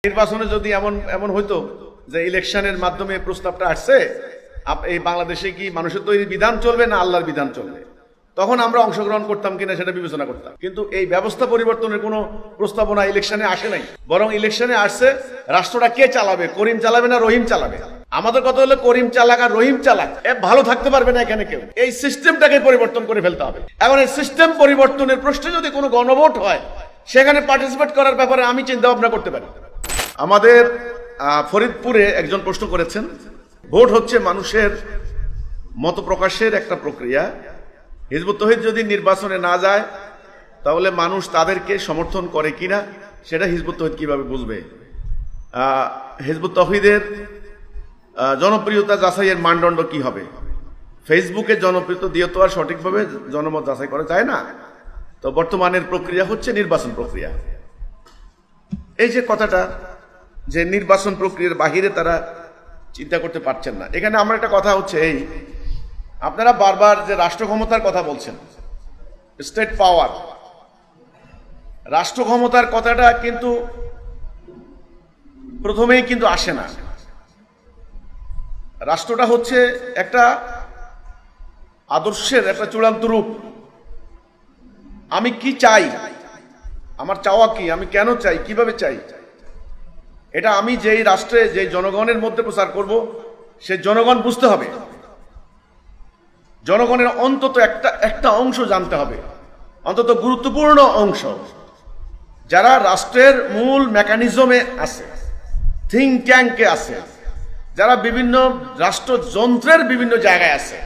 নির্বাচনে যদি এমন এমন হইতো যে ইলেকশনের মাধ্যমে প্রস্তাবটা আসছে এই বাংলাদেশে কি মানুষের তৈরি বিধান চলবে না আল্লাহর বিধান চলবে, তখন আমরা অংশগ্রহণ করতাম কিনা সেটা বিবেচনা করতাম। কিন্তু এই ব্যবস্থা পরিবর্তনের কোনো প্রস্তাবনা ইলেকশনে আসে নাই, বরং ইলেকশনে আসছে রাষ্ট্রটা কে চালাবে, করিম চালাবে না রহিম চালাবে। আমাদের কথা হলো করিম চালাক আর রহিম চালাক ভালো থাকতে পারবে না এখানে কেউ। এই সিস্টেমটাকে পরিবর্তন করে ফেলতে হবে। এখন এই সিস্টেম পরিবর্তনের প্রশ্নে যদি কোনো গণভোট হয় সেখানে পার্টিসিপেট করার ব্যাপারে আমি চিন্তা ভাবনা করতে পারি। আমাদের ফরিদপুরে একজন প্রশ্ন করেছেন, ভোট হচ্ছে মানুষের মত প্রকাশের একটা প্রক্রিয়া, হিজবুত তৌহিদ যদি নির্বাচনে না যায় তাহলে মানুষ তাদেরকে সমর্থন করে কিনা সেটা হিজবুত তৌহিদ কিভাবে বুঝবে? হিজবুত তৌহিদের জনপ্রিয়তা যাচাইয়ের মানদণ্ড কি হবে? ফেসবুকে জনপ্রিয়তা দিয়ে তো আর সঠিকভাবে জনমত যাচাই করা যায় না। তো বর্তমানের প্রক্রিয়া হচ্ছে নির্বাচন প্রক্রিয়া। এই যে কথাটা যে নির্বাচন প্রক্রিয়ার বাহিরে তারা চিন্তা করতে পারছেন না, এখানে আমার একটা কথা হচ্ছে এই, আপনারা বারবার যে রাষ্ট্র ক্ষমতার কথা বলছেন, স্টেট পাওয়ার, রাষ্ট্র ক্ষমতার কথাটা কিন্তু প্রথমেই কিন্তু আসে না। রাষ্ট্রটা হচ্ছে একটা আদর্শের একটা চূড়ান্ত রূপ। আমি কি চাই, আমার চাওয়া কি, আমি কেন চাই, কিভাবে চাই, এটা আমি যেই রাষ্ট্রে যে জনগণের মধ্যে প্রচার করব সে জনগণ বুঝতে হবে। জনগণের অন্তত একটা অংশ জানতে হবে, অন্তত গুরুত্বপূর্ণ অংশ, যারা রাষ্ট্রের মূল মেকানিজমে আছে, থিঙ্ক ট্যাঙ্কে আছে, যারা বিভিন্ন রাষ্ট্রযন্ত্রের বিভিন্ন জায়গায় আছে,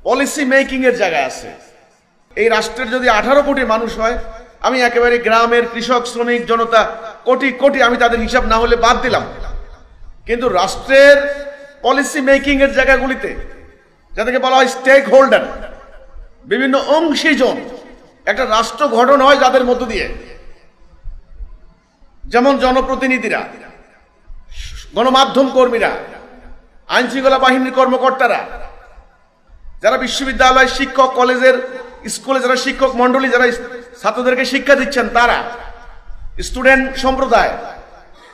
পলিসি মেকিং এর জায়গায় আছে। এই রাষ্ট্রের যদি 18 কোটি মানুষ হয়, আমি একেবারে গ্রামের কৃষক শ্রমিক জনতা কোটি কোটি আমি তাদের হিসাব না হলে বাদ দিলাম, কিন্তু রাষ্ট্রের পলিসি মেকিং এর জায়গাগুলিতে যাদেরকে বলা হয় স্টেক হোল্ডার, বিভিন্ন অংশীজন, একটা রাষ্ট্র গঠন হয় যাদের মধ্য দিয়ে, যেমন জনপ্রতিনিধিরা, গণমাধ্যম কর্মীরা, আইন শৃঙ্খলা বাহিনীর কর্মকর্তারা, যারা বিশ্ববিদ্যালয় শিক্ষক, কলেজের স্কুলে যারা শিক্ষক মন্ডলী, যারা ছাত্রদেরকে শিক্ষা দিচ্ছেন তারা, স্টুডেন্ট সম্প্রদায়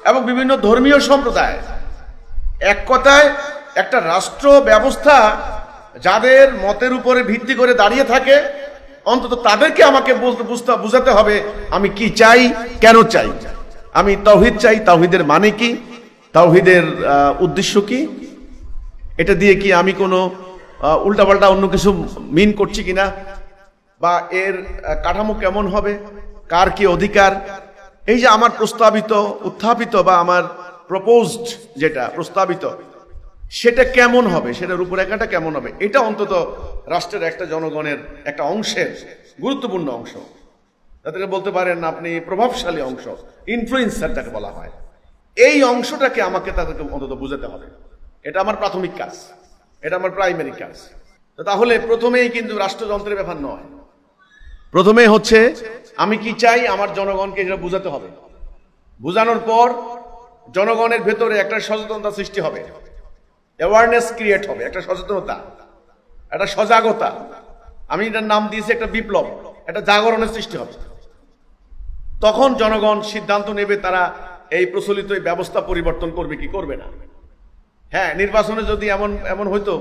এবং বিভিন্ন ধর্মীয় সম্প্রদায়। এক কথায় একটা রাষ্ট্র ব্যবস্থা যাদের মতের উপরে ভিত্তি করে দাঁড়িয়ে থাকে, অন্তত তাদেরকে আমাকে বুঝাতে হবে আমি কি চাই, কেন চাই। আমি তাওহীদ চাই, তাওহীদের মানে কি, তাওহীদের উদ্দেশ্য কি, এটা দিয়ে কি আমি কোনো উল্টাপাল্টা অন্য কিছু মিন করছি কিনা, বা এর কাঠামো কেমন হবে, কার কি অধিকার, এই যে আমার প্রস্তাবিত উত্থাপিত বা আমার প্রপোজড যেটা প্রস্তাবিত সেটা কেমন হবে, সেটা রূপরেখাটা কেমন হবে, এটা অন্তত রাষ্ট্রের একটা জনগণের একটা অংশের গুরুত্বপূর্ণ অংশ, তাদেরকে বলতে পারেন আপনি প্রভাবশালী অংশ, ইনফ্লুয়েন্সার যাকে বলা হয়, এই অংশটাকে আমাকে তাদেরকে অন্তত বুঝাতে হবে। এটা আমার প্রাথমিক কাজ, এটা আমার প্রাইমারি কাজ। তাহলে প্রথমেই কিন্তু রাষ্ট্রযন্ত্রের ব্যাপার নয়, প্রথমে হচ্ছে আমি কি চাই, আমার জনগণকে এটা বুঝাতে হবে। বুঝানোর পর জনগণের ভেতরে একটা সচেতনতা সৃষ্টি হবে, অ্যাওয়ারনেস ক্রিয়েট হবে, একটা সচেতনতা, একটা সজাগতা, আমি এটার নাম দিয়েছি একটা বিপ্লব, একটা জাগরণের সৃষ্টি হবে। তখন জনগণ সিদ্ধান্ত নেবে তারা এই প্রচলিত ব্যবস্থা পরিবর্তন করবে কি করবে না। হ্যাঁ, নির্বাচনে যদি এমন হইতো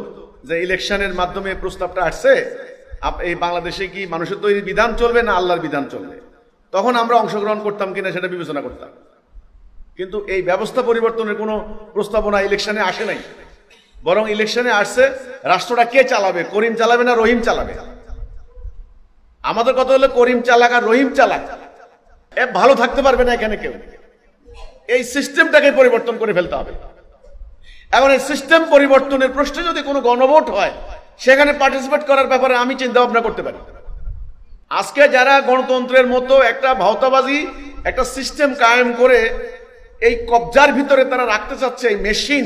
যে ইলেকশনের মাধ্যমে প্রস্তাবটা আসছে এই বাংলাদেশে কি মানুষের তৈরি বিধান চলবে না আল্লাহর বিধান চলবে, তখন আমরা অংশগ্রহণ করতাম কিনা সেটা বিবেচনা করতাম। কিন্তু এই ব্যবস্থা পরিবর্তনের কোনো প্রস্তাবনা ইলেকশনে আসে নাই, বরং ইলেকশনে আসছে রাষ্ট্রটা কে চালাবে, করিম চালাবে না রহিম চালাবে। আমাদের কথা হলো করিম চালাক আর রহিম চালাক ভালো থাকতে পারবে না এখানে কেউ। এই সিস্টেমটাকে পরিবর্তন করে ফেলতে হবে। এখন এই সিস্টেম পরিবর্তনের প্রশ্নে যদি কোনো গণভোট হয় সেখানে পার্টিসিপেট করার ব্যাপারে আমি চিন্তা ভাবনা করতে পারি। আজকে যারা গণতন্ত্রের মতো একটা ভাওতাবাজি একটা সিস্টেম কায়েম করে এই কবজার ভিতরে তারা রাখতে চাচ্ছে, এই মেশিন,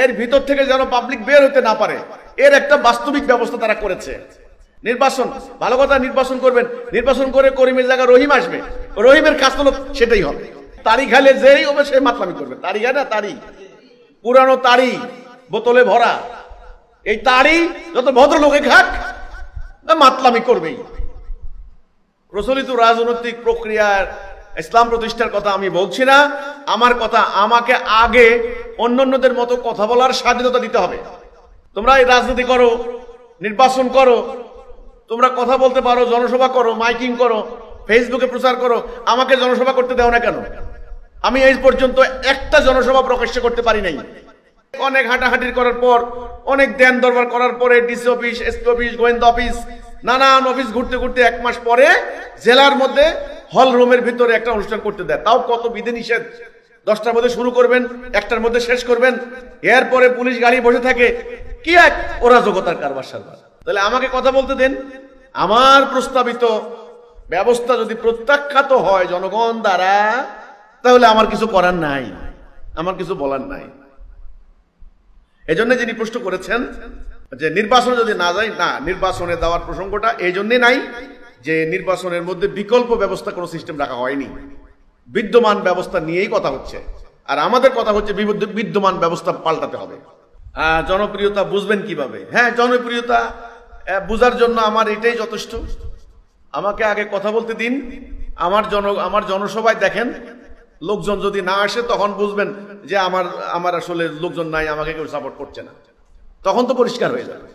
এর ভিতর থেকে যেন পাবলিক বের হতে না পারে, এর একটা বাস্তবিক ব্যবস্থা তারা করেছে। নির্বাচন, ভালো কথা, নির্বাচন করবেন, নির্বাচন করে করিমের জায়গায় রহিম আসবে, রহিমের কাজ হলো সেটাই হবে। তারি খালে যেই হবে সে মাতলামি করবে, তারি খায় না, তারি পুরানো তারি বোতলে ভরা, এই তারি যত ভদ্রলোকে খাক মাতলামি করবেই। প্রচলিত রাজনৈতিক প্রক্রিয়ার ইসলাম প্রতিষ্ঠার কথা আমি বলছি না, আমার কথা আমাকে আগে অন্যান্যদের মতো কথা বলার স্বাধীনতা দিতে হবে। তোমরা এই রাজনীতি করো, নির্বাচন করো, তোমরা কথা বলতে পারো, জনসভা করো, মাইকিং করো, ফেসবুকে প্রচার করো, আমাকে জনসভা করতে দাও না কেন? আমি এই পর্যন্ত একটা জনসভা প্রকাশ্য করতে পারি নাই। অনেক হাঁটাহাঁটির করার পর, অনেক দেন দরবার করার পরে ডিসি অফিস, এসপি অফিস, গোয়েন্দা অফিস, নানান অফিস ঘুরতে ঘুরতে 1 মাস পরে জেলার মধ্যে হল রুমের ভিতরে একটা অনুষ্ঠান করতে দেয়। তাও কত বিধিনিষেধ। 10টার মধ্যে শুরু করবেন, 1টার মধ্যে শেষ করবেন, এরপরে পুলিশ গাড়ি বসে থাকে। কি এক অরাজকতার কারবার সারবার। তাহলে আমাকে কথা বলতে দেন। আমার প্রস্তাবিত ব্যবস্থা যদি প্রত্যাখ্যাত হয় জনগণ দ্বারা, তাহলে আমার কিছু করার নাই, আমার কিছু বলার নাই। এজন্য যিনি প্রশ্ন করেছেন যে নির্বাচনে যদি না যায়, না, নির্বাচনে দেওয়ার প্রসঙ্গটা এই জন্যে নাই যে নির্বাচনের মধ্যে বিকল্প ব্যবস্থা কোনো সিস্টেম রাখা হয়নি। বিদ্যমান ব্যবস্থা নিয়েই কথা হচ্ছে। আর আমাদের কথা হচ্ছে বিদ্যমান ব্যবস্থা পাল্টাতে হবে। জনপ্রিয়তা বুঝবেন কিভাবে? হ্যাঁ, জনপ্রিয়তা বুঝার জন্য আমার এটাই যথেষ্ট। আমাকে আগে কথা বলতে দিন। আমার জনসভায় দেখেন, লোকজন যদি না আসে তখন বুঝবেন যে আমার আসলে লোকজন নাই, আমাকে কেউ সাপোর্ট করছে না। তখন তো পরিষ্কার হয়ে যাবে।